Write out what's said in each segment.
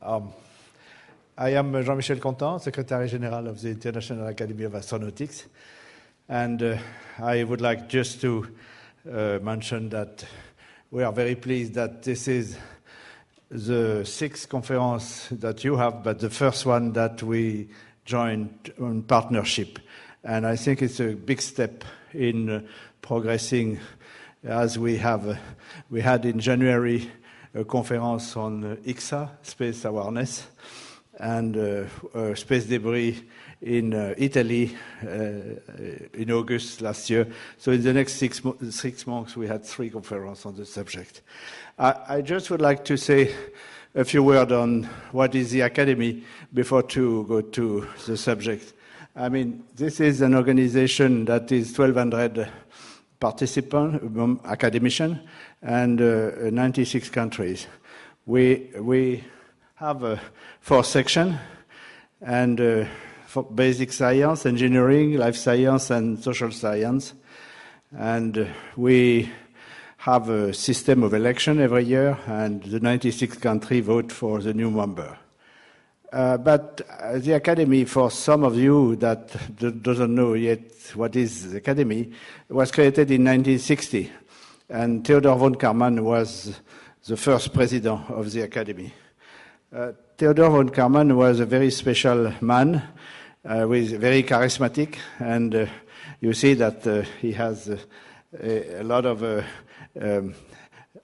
I am Jean-Michel Contant, Secretary General of the International Academy of Astronautics, and I would like just to mention that we are very pleased that this is the sixth conference that you have, but the first one that we joined on partnership. And I think it's a big step in progressing, as we had in January a conference on ICSA, space awareness, and space debris in Italy in August last year. So in the next 6 months, we had 3 conferences on the subject. I just would like to say a few words on what is the Academy before to go to the subject. I mean, this is an organization that is 1,200 participants, academicians, and 96 countries. We have 4 sections, and for basic science, engineering, life science, and social science. And we have a system of election every year, and the 96 countries vote for the new member. But the Academy, for some of you that doesn't know yet what is the Academy, was created in 1960, and Theodor von Karman was the first president of the Academy. Theodor von Karman was a very special man, very charismatic, and you see that he has a lot of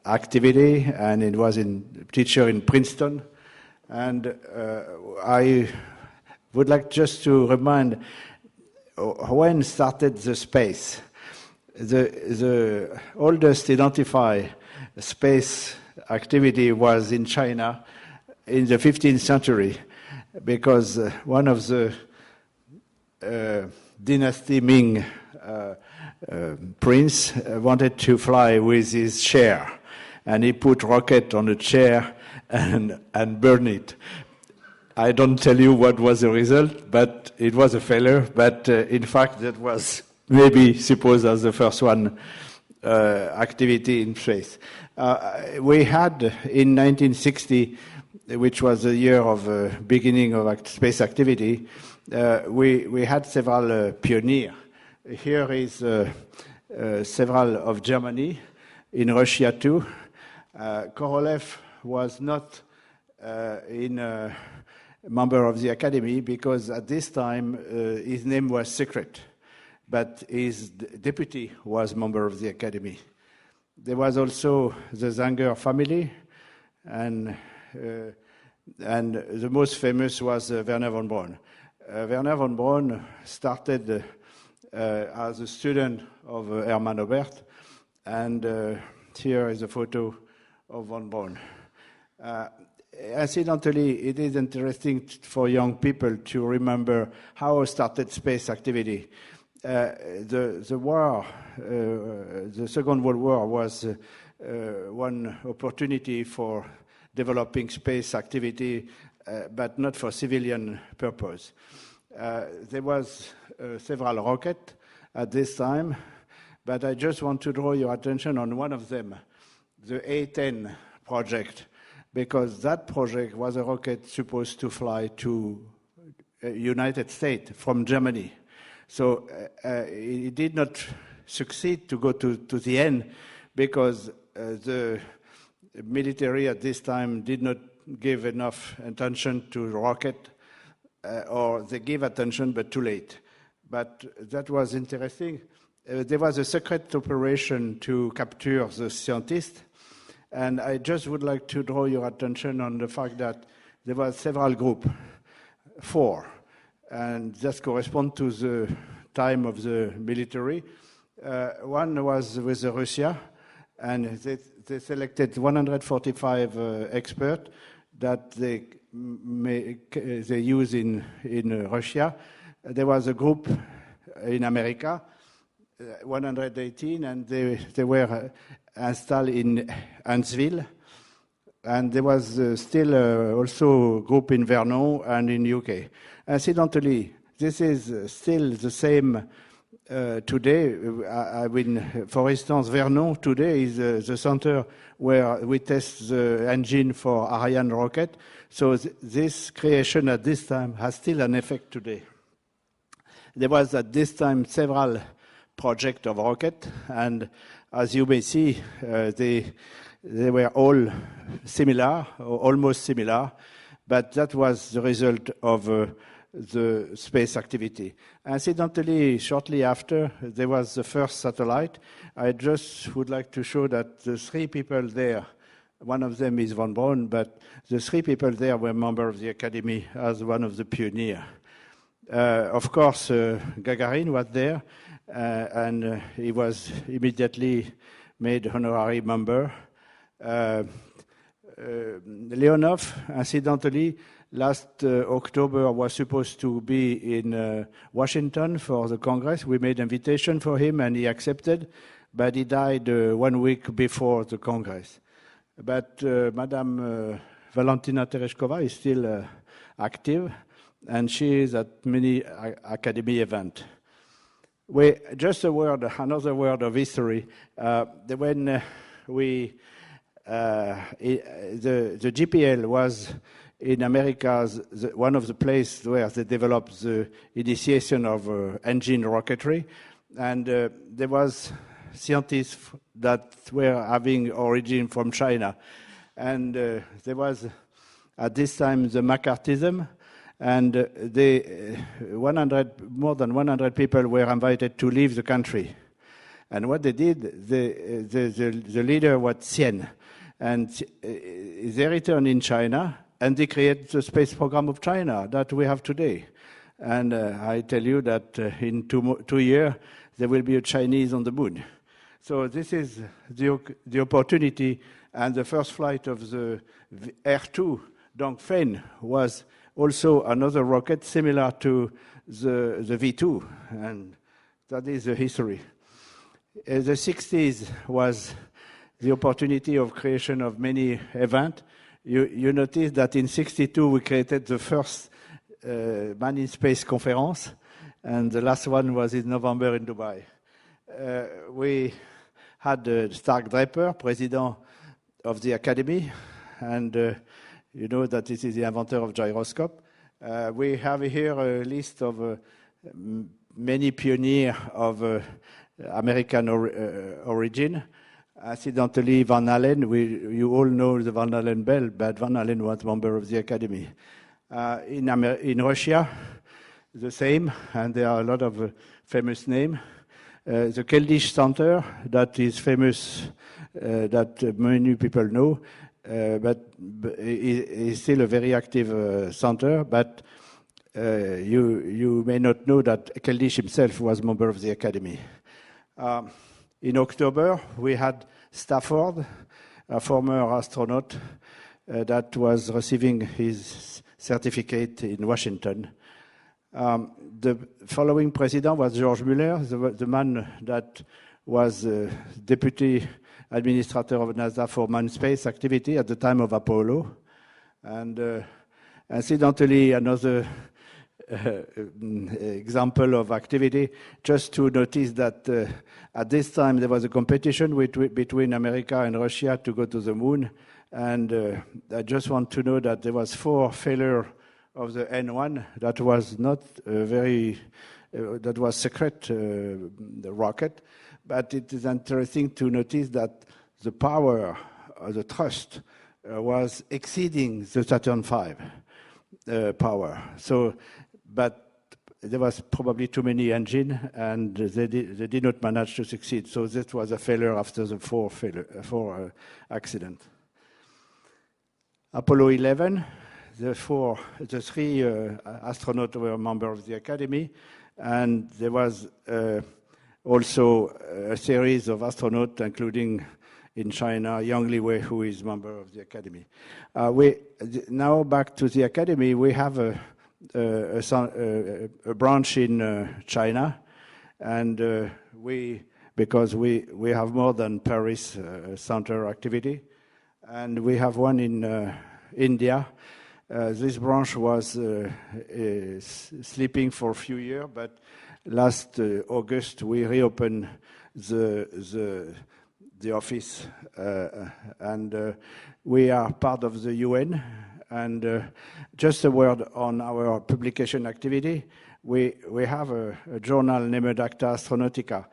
activity, and he was a teacher in Princeton. And I would like just to remind when started the space. The oldest identified space activity was in China in the 15th century, because one of the dynasty Ming prince wanted to fly with his chair, and he put rocket on the chair and burn it. I don't tell you what was the result, but it was a failure. But in fact, that was maybe supposed as the first one activity in space. We had in 1960, which was the year of beginning of space activity, we had several pioneers. Here is several of Germany, in Russia too. Korolev was not a member of the Academy because at this time his name was secret, but his deputy was member of the Academy. There was also the Zanger family, and the most famous was Werner von Braun. Werner von Braun started as a student of Hermann Oberth, and here is a photo of von Braun. Incidentally, it is interesting for young people to remember how started space activity. The war, the Second World War, was one opportunity for developing space activity, but not for civilian purpose. There was several rockets at this time, but I just want to draw your attention on one of them, the A-10 project, because that project was a rocket supposed to fly to United States from Germany. So it did not succeed to go to the end because the military at this time did not give enough attention to the rocket, or they gave attention but too late. But that was interesting. There was a secret operation to capture the scientists, and I just would like to draw your attention on the fact that there were several groups, 4, and that corresponds to the time of the military. One was with Russia, and they selected 145 experts that they use in Russia. There was a group in America, 118, and they were installed in Huntsville. And there was still also a group in Vernon and in UK. Incidentally, this is still the same today, I mean, for instance, Vernon today is the center where we test the engine for Ariane rocket. So this creation at this time has still an effect today. There was at this time several projects of rocket, and as you may see, they were all similar, or almost similar, but that was the result of the space activity. Incidentally, shortly after, there was the first satellite. I just would like to show that the three people there, one of them is von Braun, but the three people there were members of the Academy as one of the pioneers. Of course, Gagarin was there, and he was immediately made honorary member. Leonov, incidentally, last October was supposed to be in Washington for the Congress. We made an invitation for him and he accepted, but he died 1 week before the Congress. But Madame Valentina Tereshkova is still active, and she is at many academy events. Just a word, another word of history. When the GPL was in America one of the places where they developed the initiation of engine rocketry, and there was scientists that were having origin from China, and there was at this time the McCarthyism, and more than 100 people were invited to leave the country. And what they did, the leader was Xian, and they returned in China, and they created the space program of China that we have today. And I tell you that in 2 years, there will be a Chinese on the moon. So this is the opportunity, and the first flight of the R2, Dongfeng, was also another rocket similar to the V2, and that is the history. The 60s was the opportunity of creation of many events. You notice that in 62 we created the first Man in Space conference, and the last one was in November in Dubai. We had Stark Draper, president of the Academy, and you know that this is the inventor of gyroscope. We have here a list of many pioneers of American origin. Incidentally, Van Allen, you all know the Van Allen bell, but Van Allen was member of the Academy. In Russia, the same, and there are a lot of famous names. The Keldysh Center, that is famous, that many people know, but is still a very active center. But you may not know that Keldysh himself was member of the Academy. In October, we had Stafford, a former astronaut that was receiving his certificate in Washington. The following president was George Muller, the man that was deputy administrator of NASA for manned space activity at the time of Apollo. And incidentally, another example of activity, just to notice that at this time there was a competition between America and Russia to go to the moon. And I just want to know that there was 4 failures of the N1 that was not that was secret, the rocket. But it is interesting to notice that the power, the thrust, was exceeding the Saturn V power. So, but there was probably too many engines, and they did not manage to succeed. So that was a failure after the 4 accident. Apollo 11, the 3 astronauts were members of the Academy, and there was also a series of astronauts, including in China, Yang Liwei, who is member of the Academy. Now back to the Academy, we have a branch in China, and because we have more than Paris center activity, and we have one in India. This branch was sleeping for a few years, but last August, we reopened the office, and we are part of the UN. And just a word on our publication activity. We have a journal named Acta Astronautica.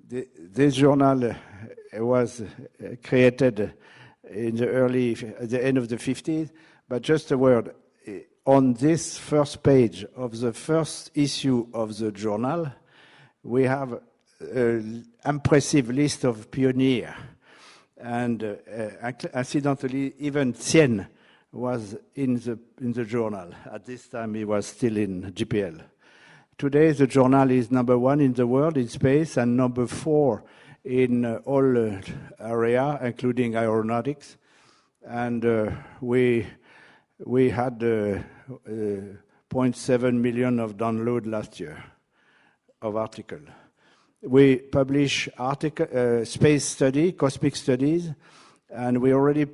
This journal was created in the end of the 50s, but just a word. On this first page of the first issue of the journal, we have an impressive list of pioneers. And incidentally, even Tien was in the journal. At this time, he was still in GPL. Today, the journal is #1 in the world in space and #4 in all area, including aeronautics. And we had 0.7 million of download last year of article. We publish space study, cosmic studies, and we already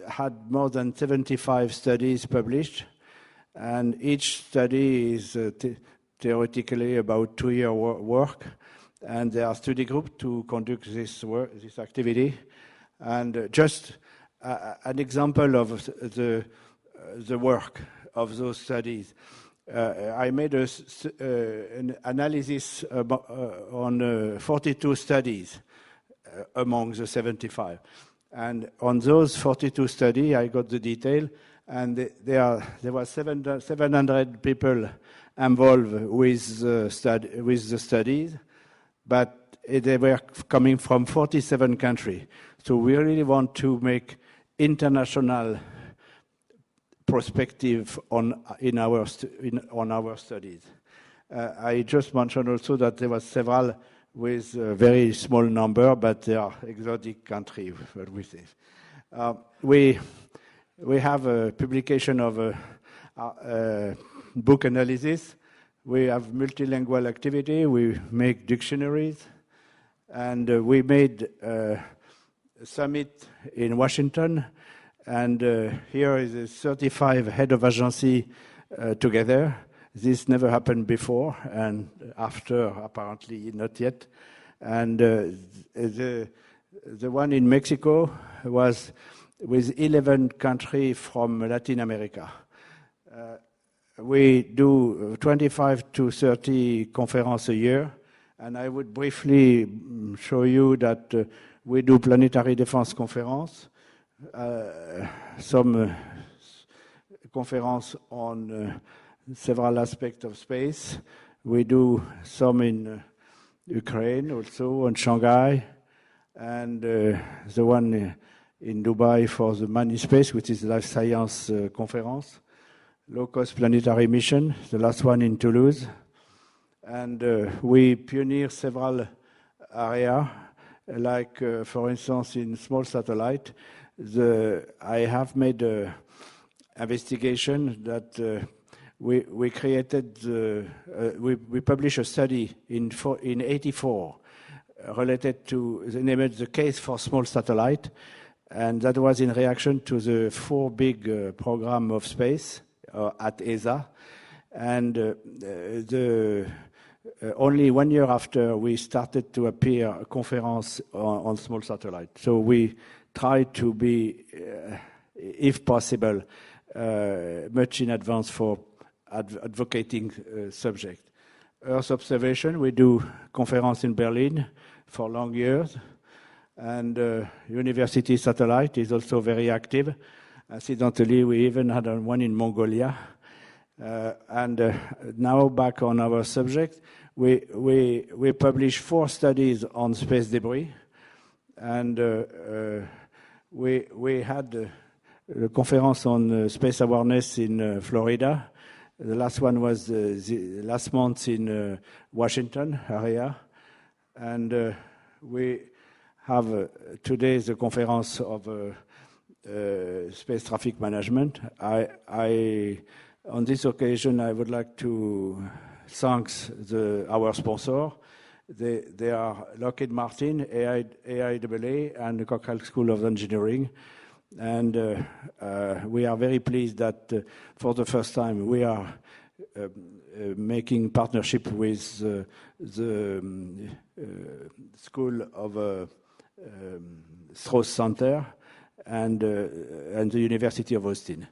had more than 75 studies published. And each study is theoretically about 2-year work, and there are study groups to conduct this activity. And just an example of the work of those studies. I made an analysis on 42 studies among the 75. And on those 42 studies, I got the detail, and there were 700 people involved with the studies, but they were coming from 47 countries. So we really want to make international perspective on our studies. I just mentioned also that there were several with a very small number, but they are exotic countries. We have a publication of a book analysis. We have multilingual activity. We make dictionaries, and we made a summit in Washington. And here is 35 head of agency together. This never happened before, and after, apparently not yet. And the one in Mexico was with 11 countries from Latin America. We do 25 to 30 conferences a year, and I would briefly show you that we do planetary defense conference, some conference on several aspects of space. We do some in Ukraine also, in Shanghai, and the one in Dubai for the Man in Space, which is Life Science Conference. Low-cost planetary mission, the last one in Toulouse. And we pioneer several areas, like, for instance, in small satellite. I have made an investigation that we created, we published a study in 1984 related to the case for small satellite, and that was in reaction to the 4 big program of space at ESA. And only 1 year after, we started to appear a conference on small satellite. So we try to be, if possible, much in advance for advocating subject. Earth observation, we do conference in Berlin for long years. And university satellite is also very active. Incidentally, we even had one in Mongolia. And now back on our subject, we published 4 studies on space debris. And we had a conference on space awareness in Florida. The last one was last month in Washington area. And we have today the conference of space traffic management. On this occasion, I would like to thank our sponsor. They are Lockheed Martin, AIAA, and the Cochrane School of Engineering. And we are very pleased that for the first time we are making partnership with the School of Strauss Center and the University of Austin.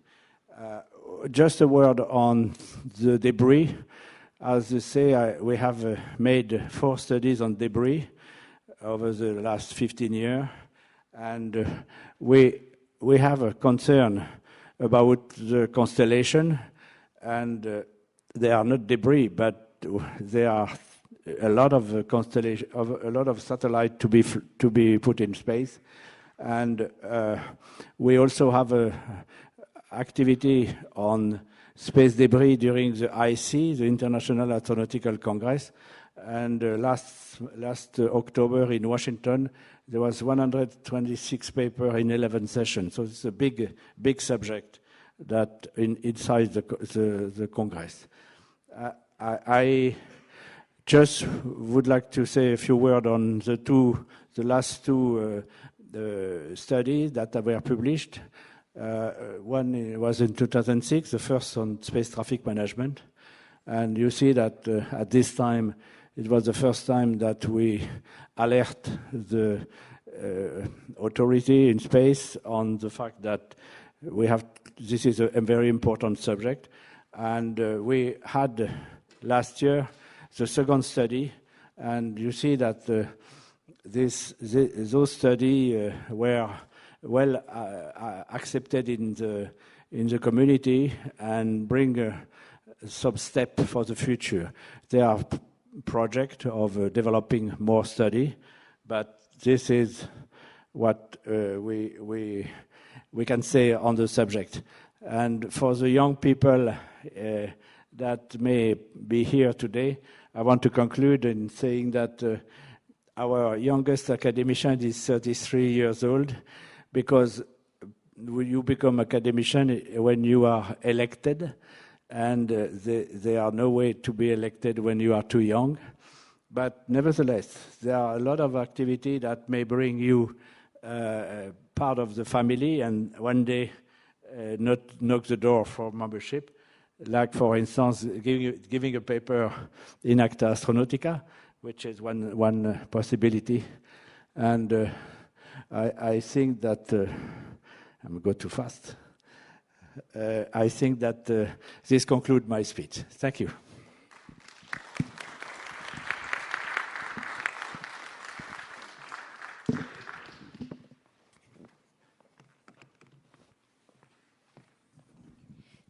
Just a word on the debris. As you say, we have made 4 studies on debris over the last 15 years, and we have a concern about the constellation, and they are not debris, but there are a lot of constellation, a lot of satellite to be put in space, and we also have a activity on space debris during the IC, the International Astronautical Congress, and last October in Washington there was 126 papers in 11 sessions. So it's a big subject that inside the Congress. I just would like to say a few words on the last two studies that were published. One was in 2006, the first on space traffic management. And you see that at this time, it was the first time that we alert the authority in space on the fact that this is a very important subject. And we had last year the second study, and you see that those studies were well accepted in the community and bring some step for the future. There are projects of developing more study, but this is what we can say on the subject. And for the young people that may be here today, I want to conclude in saying that our youngest academician is 33 years old, because you become academician when you are elected, and there are no way to be elected when you are too young. But nevertheless, there are a lot of activity that may bring you part of the family, and one day not knock the door for membership. Like, for instance, giving a paper in Acta Astronautica, which is one possibility. And I think that I'm going too fast. I think that this concludes my speech. Thank you.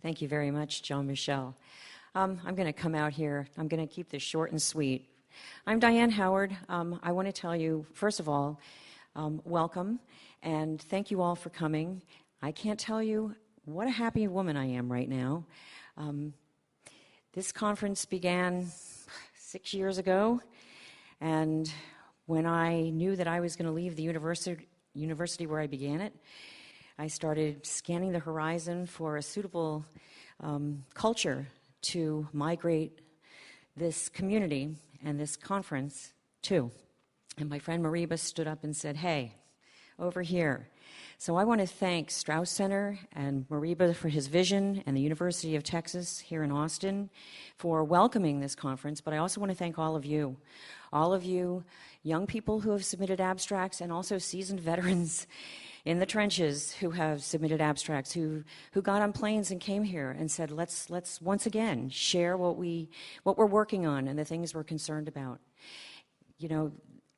Thank you very much, Jean-Michel. I'm going to come out here. I'm going to keep this short and sweet. I'm Diane Howard. I want to tell you, first of all, welcome, and thank you all for coming. I can't tell you what a happy woman I am right now. This conference began 6 years ago, and when I knew that I was going to leave the university where I began it, I started scanning the horizon for a suitable culture to migrate this community and this conference to. And my friend Mariba stood up and said, "Hey, over here." So I want to thank Strauss Center and Mariba for his vision, and the University of Texas here in Austin for welcoming this conference. But I also want to thank all of you young people who have submitted abstracts, and also seasoned veterans in the trenches who have submitted abstracts, who got on planes and came here and said, let's once again share what we're working on and the things we're concerned about. You know,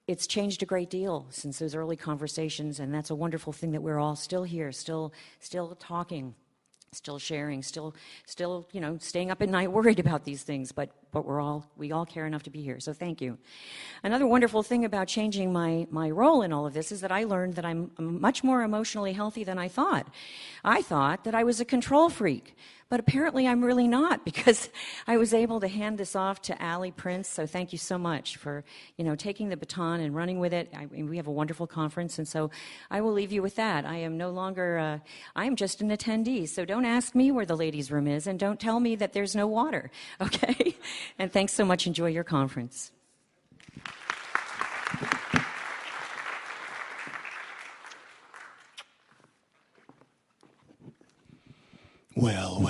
it's changed a great deal since those early conversations, and that's a wonderful thing that we're all still here, still talking, still sharing, still, you know, staying up at night worried about these things, but we all care enough to be here, so thank you. Another wonderful thing about changing my role in all of this is that I learned that I'm much more emotionally healthy than I thought. I thought that I was a control freak, but apparently I'm really not, because I was able to hand this off to Allie Prince, so thank you so much for, you know, taking the baton and running with it. We have a wonderful conference, and so I will leave you with that. I am no longer, I am just an attendee, so don't ask me where the ladies' room is, and don't tell me that there's no water, okay? And thanks so much. Enjoy your conference. Well.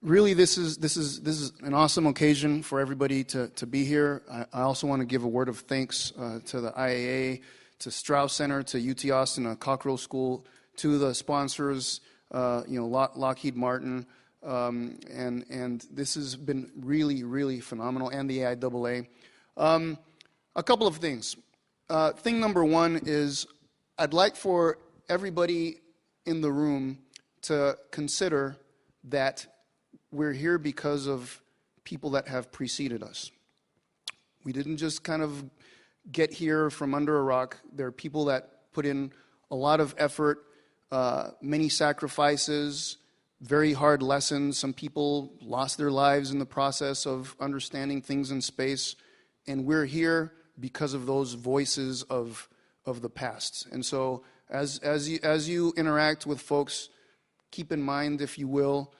Really, this is an awesome occasion for everybody to be here. I also want to give a word of thanks to the IAA, to Strauss Center, to UT Austin, Cockrell School, to the sponsors, Lockheed Martin, and this has been really, really phenomenal, and the AIAA. A couple of things. Thing number one is I'd like for everybody in the room to consider that we're here because of people that have preceded us. We didn't just kind of get here from under a rock. There are people that put in a lot of effort, many sacrifices, very hard lessons. Some people lost their lives in the process of understanding things in space, and we're here because of those voices of the past. And so as you interact with folks, keep in mind, if you will,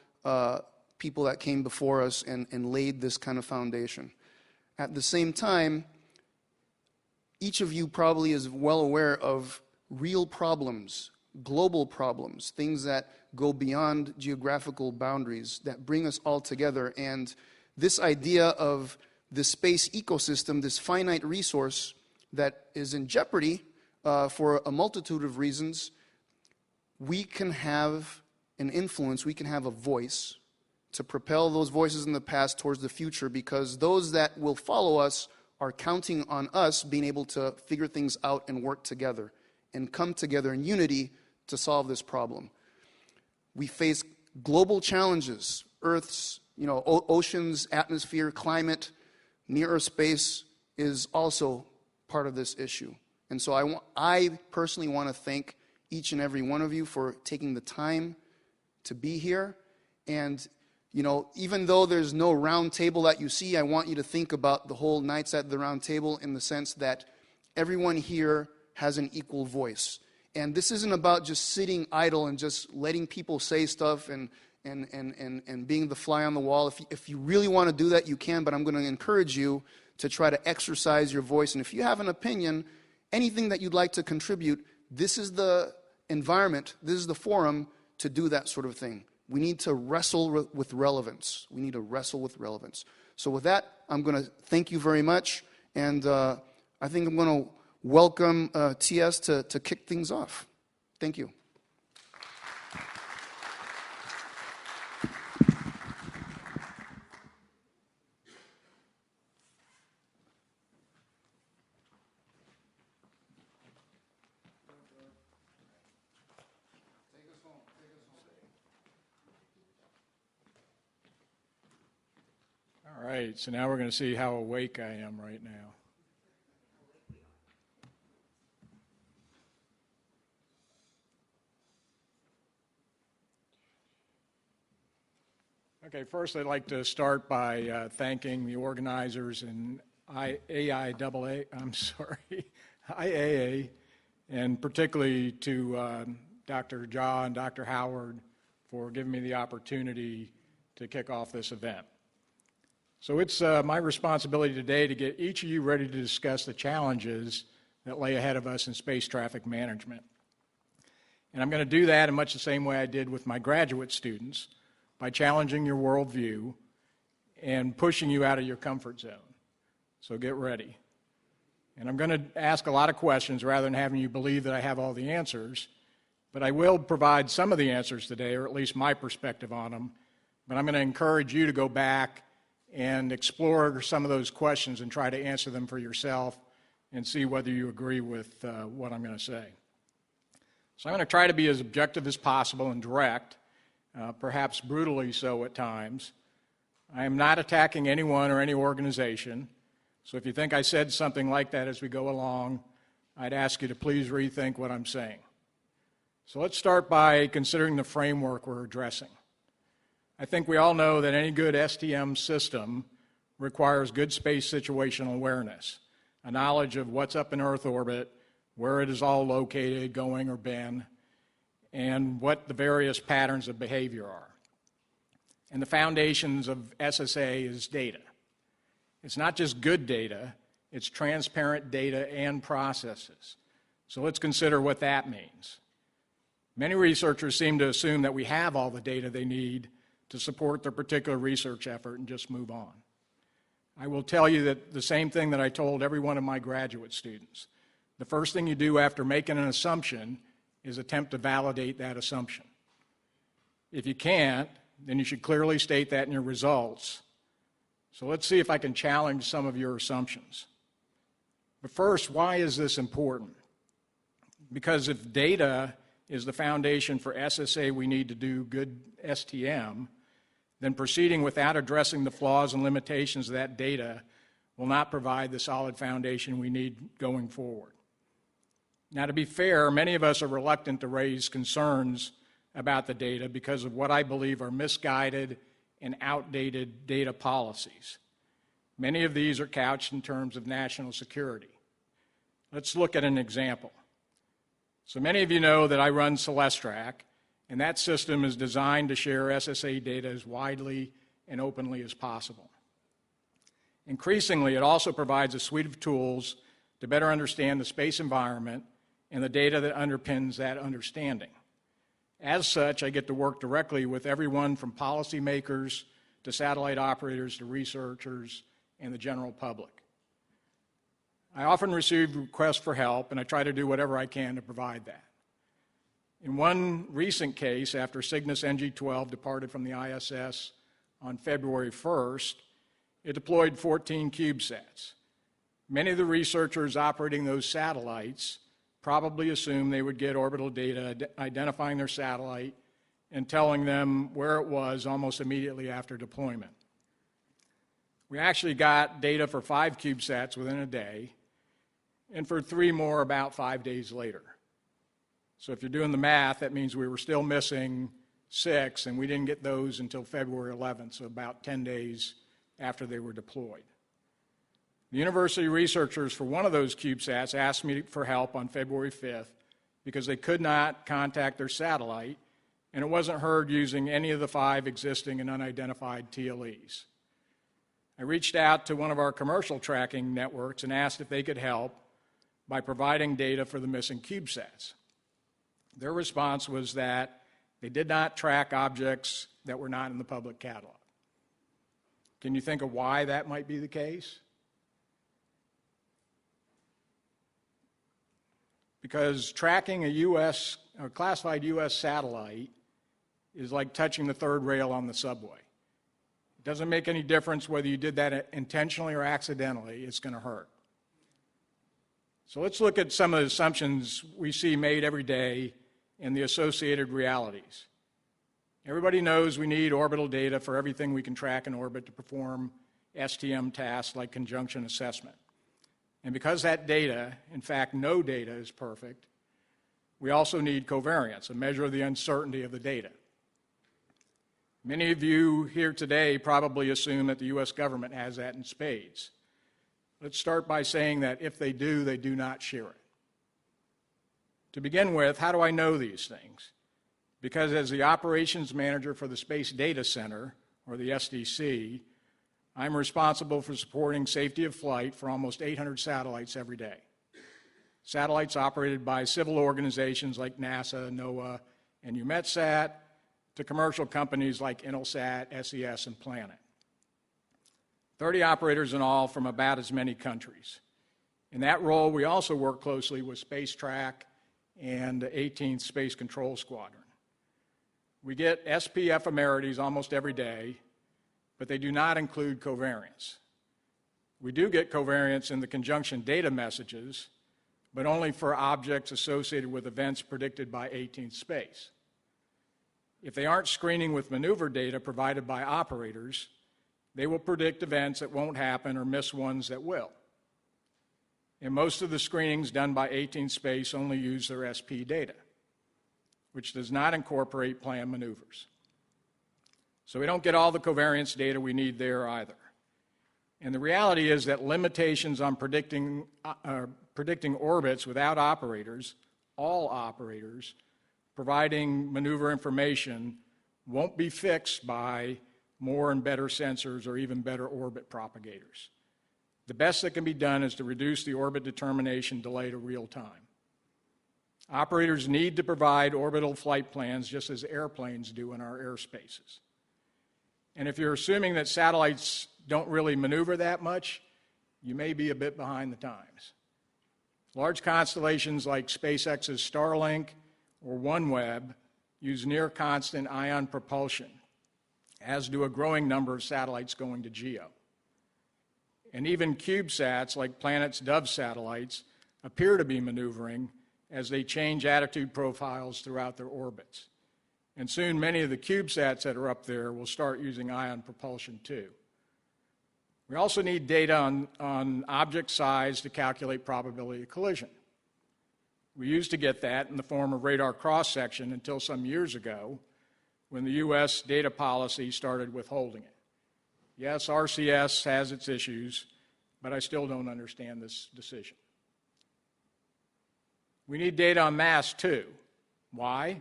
people that came before us and laid this kind of foundation. At the same time, each of you probably is well aware of real problems, global problems, things that go beyond geographical boundaries that bring us all together. And this idea of the space ecosystem, this finite resource that is in jeopardy for a multitude of reasons, we can have an influence, we can have a voice to propel those voices in the past towards the future, because those that will follow us are counting on us being able to figure things out and work together and come together in unity to solve this problem. We face global challenges, Earth's, oceans, atmosphere, climate, near-Earth space is also part of this issue. And so I personally want to thank each and every one of you for taking the time to be here. And even though there's no round table that you see, I want you to think about the whole Knights at the Round Table in the sense that everyone here has an equal voice. And this isn't about just sitting idle and just letting people say stuff and being the fly on the wall. If you really want to do that, you can, but I'm going to encourage you to try to exercise your voice. And if you have an opinion, anything that you'd like to contribute, this is the environment, this is the forum to do that sort of thing. We need to wrestle with relevance. We need to wrestle with relevance. So with that, I'm going to thank you very much, and I think I'm going to welcome TS to kick things off. Thank you. All right, so now we're going to see how awake I am right now. Okay, first I'd like to start by thanking the organizers and IAA, and particularly to Dr. Jha and Dr. Howard for giving me the opportunity to kick off this event. So it's my responsibility today to get each of you ready to discuss the challenges that lay ahead of us in space traffic management. And I'm going to do that in much the same way I did with my graduate students, by challenging your worldview and pushing you out of your comfort zone. So get ready. And I'm going to ask a lot of questions rather than having you believe that I have all the answers, but I will provide some of the answers today, or at least my perspective on them. But I'm going to encourage you to go back and explore some of those questions and try to answer them for yourself and see whether you agree with what I'm going to say. So I'm going to try to be as objective as possible and direct, perhaps brutally so at times. I am not attacking anyone or any organization, so if you think I said something like that as we go along, I'd ask you to please rethink what I'm saying. So let's start by considering the framework we're addressing. I think we all know that any good STM system requires good space situational awareness, a knowledge of what's up in Earth orbit, where it is all located, going or been, and what the various patterns of behavior are. And the foundations of SSA is data. It's not just good data, it's transparent data and processes. So let's consider what that means. Many researchers seem to assume that we have all the data they need to support their particular research effort and just move on. I will tell you that the same thing that I told every one of my graduate students. The first thing you do after making an assumption is attempt to validate that assumption. If you can't, then you should clearly state that in your results. So let's see if I can challenge some of your assumptions. But first, why is this important? Because if data is the foundation for SSA we need to do good STM, then proceeding without addressing the flaws and limitations of that data will not provide the solid foundation we need going forward. Now, to be fair, many of us are reluctant to raise concerns about the data because of what I believe are misguided and outdated data policies. Many of these are couched in terms of national security. Let's look at an example. So many of you know that I run Celestrak, and that system is designed to share SSA data as widely and openly as possible. Increasingly, it also provides a suite of tools to better understand the space environment and the data that underpins that understanding. As such, I get to work directly with everyone from policymakers to satellite operators to researchers and the general public. I often receive requests for help, and I try to do whatever I can to provide that. In one recent case, after Cygnus NG-12 departed from the ISS on February 1st, it deployed 14 CubeSats. Many of the researchers operating those satellites probably assumed they would get orbital data identifying their satellite and telling them where it was almost immediately after deployment. We actually got data for 5 CubeSats within a day, and for 3 more about 5 days later. So if you're doing the math, that means we were still missing 6, and we didn't get those until February 11th, so about 10 days after they were deployed. The university researchers for one of those CubeSats asked me for help on February 5th because they could not contact their satellite, and it wasn't heard using any of the 5 existing and unidentified TLEs. I reached out to one of our commercial tracking networks and asked if they could help by providing data for the missing CubeSats. Their response was that they did not track objects that were not in the public catalog. Can you think of why that might be the case? Because tracking a classified U.S. satellite is like touching the third rail on the subway. It doesn't make any difference whether you did that intentionally or accidentally, it's going to hurt. So let's look at some of the assumptions we see made every day and the associated realities. Everybody knows we need orbital data for everything we can track in orbit to perform STM tasks like conjunction assessment. And because that data, in fact, no data is perfect, we also need covariance, a measure of the uncertainty of the data. Many of you here today probably assume that the U.S. government has that in spades. Let's start by saying that if they do not share it. To begin with, how do I know these things? Because as the operations manager for the Space Data Center, or the SDC, I'm responsible for supporting safety of flight for almost 800 satellites every day. Satellites operated by civil organizations like NASA, NOAA, and EUMETSAT, to commercial companies like Intelsat, SES, and Planet. 30 operators in all from about as many countries. In that role, we also work closely with SpaceTrack and the 18th Space Control Squadron. We get SPF emeritives almost every day, but they do not include covariance. We do get covariance in the conjunction data messages, but only for objects associated with events predicted by 18th Space. If they aren't screening with maneuver data provided by operators, they will predict events that won't happen or miss ones that will. And most of the screenings done by 18th Space only use their SP data, which does not incorporate planned maneuvers. So we don't get all the covariance data we need there either. And the reality is that limitations on predicting orbits without operators, all operators, providing maneuver information won't be fixed by more and better sensors or even better orbit propagators. The best that can be done is to reduce the orbit determination delay to real time. Operators need to provide orbital flight plans just as airplanes do in our airspaces. And if you're assuming that satellites don't really maneuver that much, you may be a bit behind the times. Large constellations like SpaceX's Starlink or OneWeb use near constant ion propulsion, as do a growing number of satellites going to GEO. And even CubeSats, like Planet's Dove satellites, appear to be maneuvering as they change attitude profiles throughout their orbits. And soon many of the CubeSats that are up there will start using ion propulsion too. We also need data on object size to calculate probability of collision. We used to get that in the form of radar cross-section until some years ago when the U.S. data policy started withholding it. Yes, RCS has its issues, but I still don't understand this decision. We need data on mass too. Why?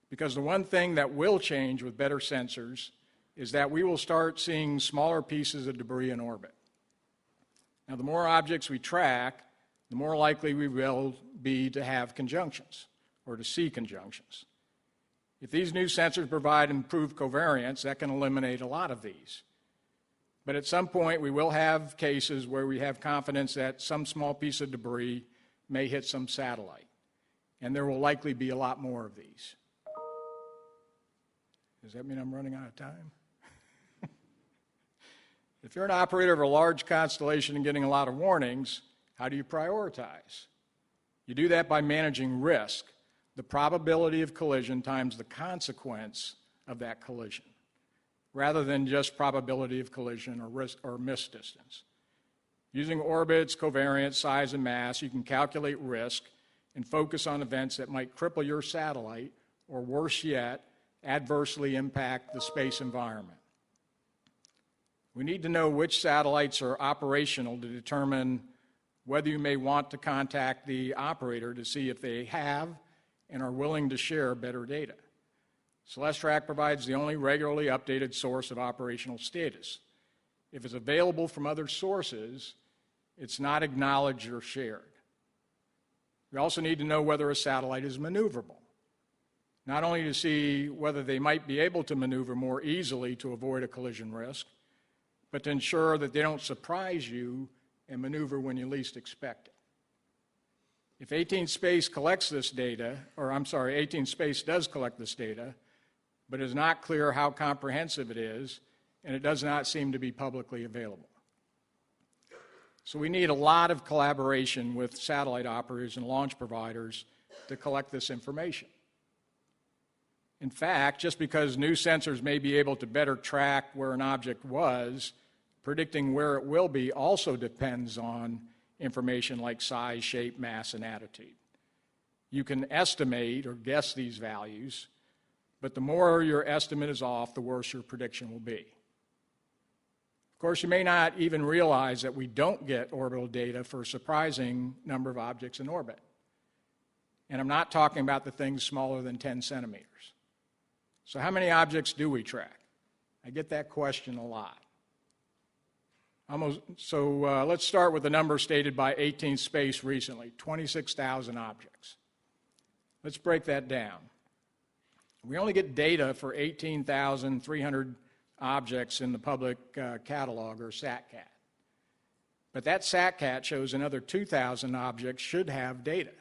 Because the one thing that will change with better sensors is that we will start seeing smaller pieces of debris in orbit. Now, the more objects we track, the more likely we will be to have conjunctions or to see conjunctions. If these new sensors provide improved covariance, that can eliminate a lot of these. But at some point, we will have cases where we have confidence that some small piece of debris may hit some satellite, and there will likely be a lot more of these. Does that mean I'm running out of time? If you're an operator of a large constellation and getting a lot of warnings, how do you prioritize? You do that by managing risk, the probability of collision times the consequence of that collision, rather than just probability of collision or risk or miss distance. Using orbits, covariance, size, and mass, you can calculate risk and focus on events that might cripple your satellite, or worse yet, adversely impact the space environment. We need to know which satellites are operational to determine whether you may want to contact the operator to see if they have and are willing to share better data. Celestrak provides the only regularly updated source of operational status. If it's available from other sources, it's not acknowledged or shared. We also need to know whether a satellite is maneuverable, not only to see whether they might be able to maneuver more easily to avoid a collision risk, but to ensure that they don't surprise you and maneuver when you least expect it. If 18 Space collects this data, 18 Space does collect this data, but it is not clear how comprehensive it is, and it does not seem to be publicly available. So we need a lot of collaboration with satellite operators and launch providers to collect this information. In fact, just because new sensors may be able to better track where an object was, predicting where it will be also depends on information like size, shape, mass, and attitude. You can estimate or guess these values, but the more your estimate is off, the worse your prediction will be. Of course, you may not even realize that we don't get orbital data for a surprising number of objects in orbit. And I'm not talking about the things smaller than 10 centimeters. So how many objects do we track? I get that question a lot. Let's start with the number stated by 18 Space recently, 26,000 objects. Let's break that down. We only get data for 18,300 objects in the public catalog, or SATCAT. But that SATCAT shows another 2,000 objects should have data.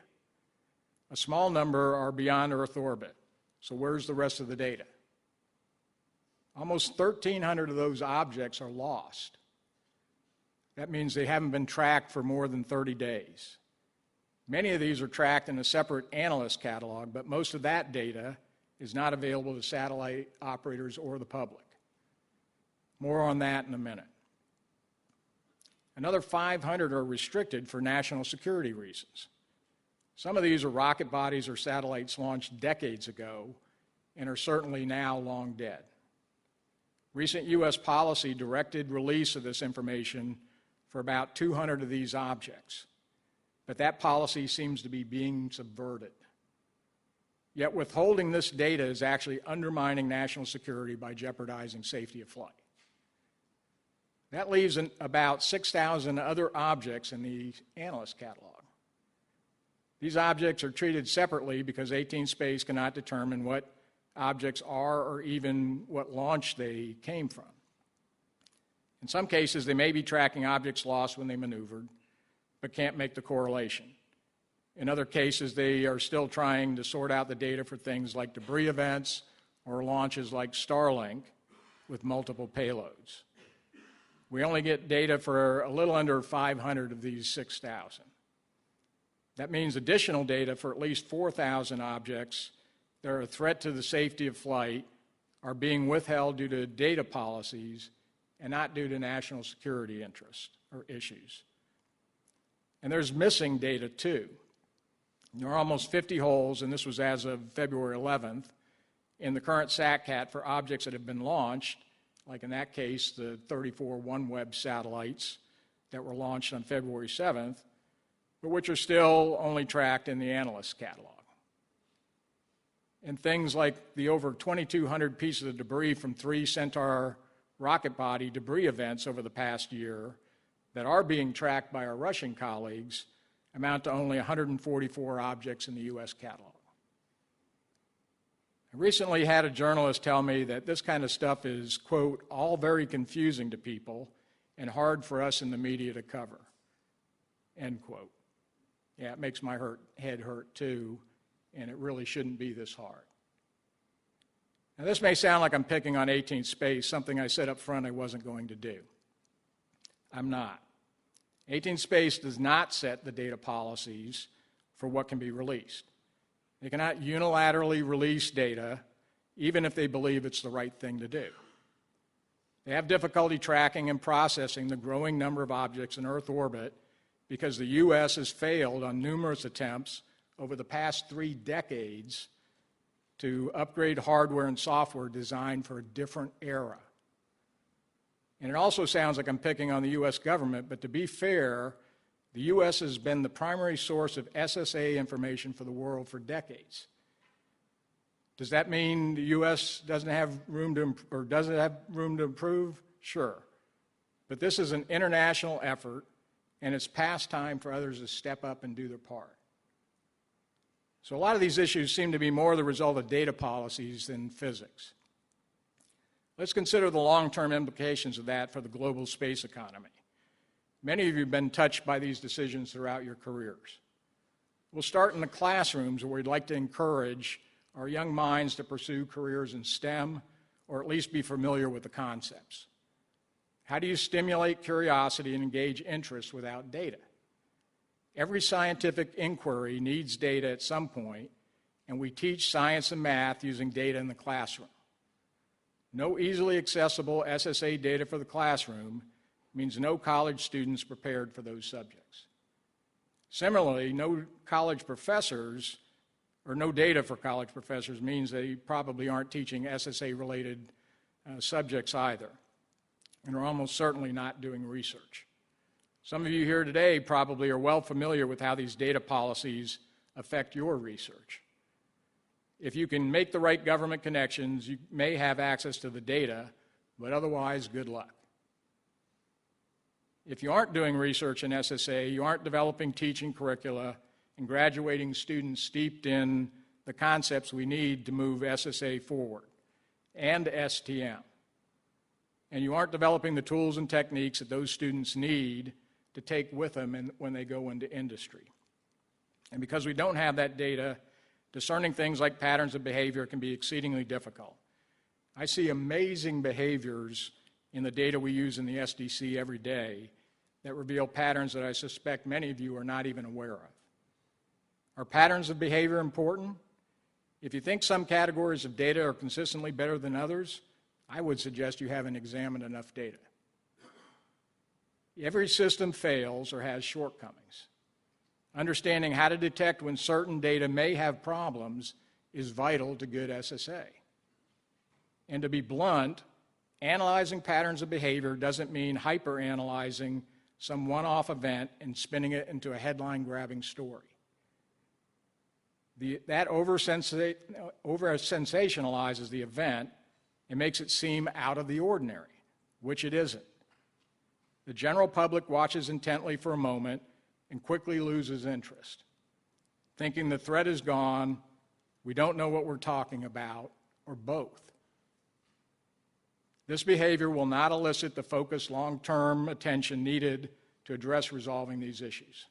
A small number are beyond Earth orbit. So where's the rest of the data? Almost 1,300 of those objects are lost. That means they haven't been tracked for more than 30 days. Many of these are tracked in a separate analyst catalog, but most of that data is not available to satellite operators or the public. More on that in a minute. Another 500 are restricted for national security reasons. Some of these are rocket bodies or satellites launched decades ago and are certainly now long dead. Recent U.S. policy directed release of this information for about 200 of these objects, but that policy seems to be being subverted. Yet withholding this data is actually undermining national security by jeopardizing safety of flight. That leaves about 6,000 other objects in the analyst catalog. These objects are treated separately because 18 Space cannot determine what objects are or even what launch they came from. In some cases, they may be tracking objects lost when they maneuvered, but can't make the correlation. In other cases, they are still trying to sort out the data for things like debris events or launches like Starlink with multiple payloads. We only get data for a little under 500 of these 6,000. That means additional data for at least 4,000 objects that are a threat to the safety of flight are being withheld due to data policies and not due to national security interests or issues. And there's missing data too. There are almost 50 holes, and this was as of February 11th, in the current SATCAT for objects that have been launched, like in that case, the 34 OneWeb satellites that were launched on February 7th, but which are still only tracked in the analyst catalog. And things like the over 2,200 pieces of debris from 3 Centaur rocket body debris events over the past year that are being tracked by our Russian colleagues amount to only 144 objects in the U.S. catalog. I recently had a journalist tell me that this kind of stuff is, quote, all very confusing to people and hard for us in the media to cover, end quote. Yeah, it makes my head hurt too, and it really shouldn't be this hard. Now, this may sound like I'm picking on 18 Space, something I said up front I wasn't going to do. I'm not. 18 Space does not set the data policies for what can be released. They cannot unilaterally release data, even if they believe it's the right thing to do. They have difficulty tracking and processing the growing number of objects in Earth orbit because the U.S. has failed on numerous attempts over the past 3 decades to upgrade hardware and software designed for a different era. And it also sounds like I'm picking on the U.S. government, but to be fair, the U.S. has been the primary source of SSA information for the world for decades. Does that mean the U.S. doesn't have room to improve? Sure. But this is an international effort, and it's past time for others to step up and do their part. So a lot of these issues seem to be more the result of data policies than physics. Let's consider the long-term implications of that for the global space economy. Many of you have been touched by these decisions throughout your careers. We'll start in the classrooms where we'd like to encourage our young minds to pursue careers in STEM or at least be familiar with the concepts. How do you stimulate curiosity and engage interest without data? Every scientific inquiry needs data at some point, and we teach science and math using data in the classroom. No easily accessible SSA data for the classroom means no college students prepared for those subjects. Similarly, no college professors, or no data for college professors means they probably aren't teaching SSA-related subjects either, and are almost certainly not doing research. Some of you here today probably are well familiar with how these data policies affect your research. If you can make the right government connections, you may have access to the data, but otherwise, good luck. If you aren't doing research in SSA, you aren't developing teaching curricula and graduating students steeped in the concepts we need to move SSA forward, and STM. And you aren't developing the tools and techniques that those students need to take with them when they go into industry. And because we don't have that data, discerning things like patterns of behavior can be exceedingly difficult. I see amazing behaviors in the data we use in the SDC every day that reveal patterns that I suspect many of you are not even aware of. Are patterns of behavior important? If you think some categories of data are consistently better than others, I would suggest you haven't examined enough data. Every system fails or has shortcomings. Understanding how to detect when certain data may have problems is vital to good SSA. And to be blunt, analyzing patterns of behavior doesn't mean hyper-analyzing some one-off event and spinning it into a headline-grabbing story. That over-sensationalizes the event and makes it seem out of the ordinary, which it isn't. The general public watches intently for a moment and quickly loses interest. thinking the threat is gone, we don't know what we're talking about, or both. This behavior will not elicit the focused long-term attention needed to address resolving these issues.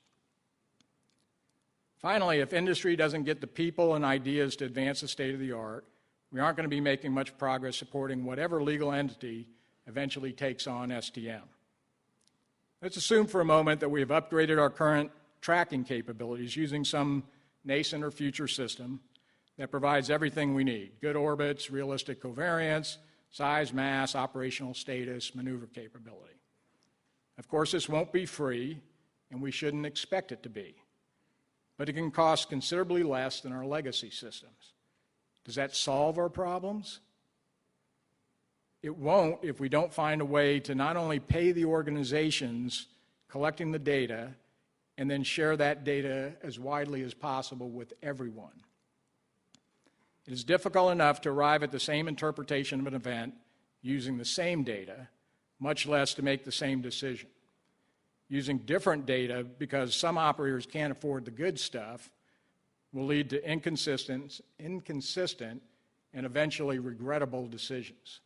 Finally, if industry doesn't get the people and ideas to advance the state of the art, we aren't going to be making much progress supporting whatever legal entity eventually takes on STM. Let's assume for a moment that we have upgraded our current tracking capabilities using some nascent or future system that provides everything we need: good orbits, realistic covariance, size, mass, operational status, maneuver capability. Of course, this won't be free, and we shouldn't expect it to be. But it can cost considerably less than our legacy systems. Does that solve our problems? It won't if we don't find a way to not only pay the organizations collecting the data and then share that data as widely as possible with everyone. It is difficult enough to arrive at the same interpretation of an event using the same data, much less to make the same decision. Using different data because some operators can't afford the good stuff will lead to inconsistent and eventually regrettable decisions.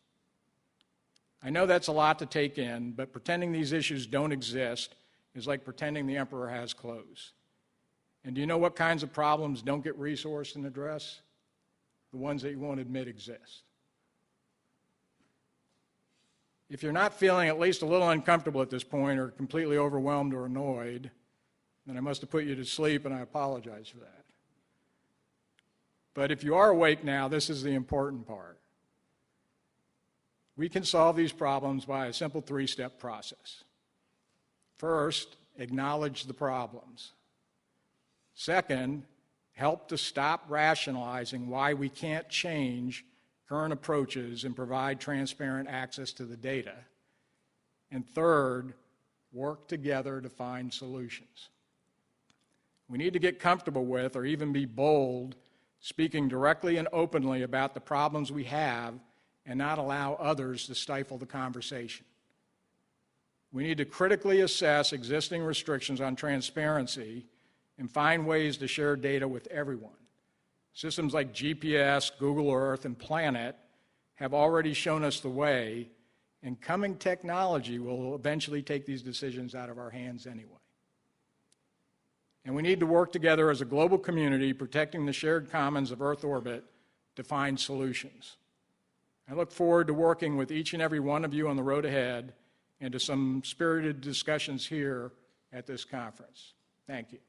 I know that's a lot to take in, but pretending these issues don't exist is like pretending the emperor has clothes. And do you know what kinds of problems don't get resourced and addressed? The ones that you won't admit exist. If you're not feeling at least a little uncomfortable at this point or completely overwhelmed or annoyed, then I must have put you to sleep, and I apologize for that. But if you are awake now, this is the important part. We can solve these problems by a simple three-step process. First, acknowledge the problems. Second, help to stop rationalizing why we can't change current approaches and provide transparent access to the data. And third, work together to find solutions. We need to get comfortable with, or even be bold, speaking directly and openly about the problems we have and not allow others to stifle the conversation. We need to critically assess existing restrictions on transparency and find ways to share data with everyone. Systems like GPS, Google Earth, and Planet have already shown us the way, and coming technology will eventually take these decisions out of our hands anyway. And we need to work together as a global community, protecting the shared commons of Earth orbit, to find solutions. I look forward to working with each and every one of you on the road ahead and to some spirited discussions here at this conference. Thank you.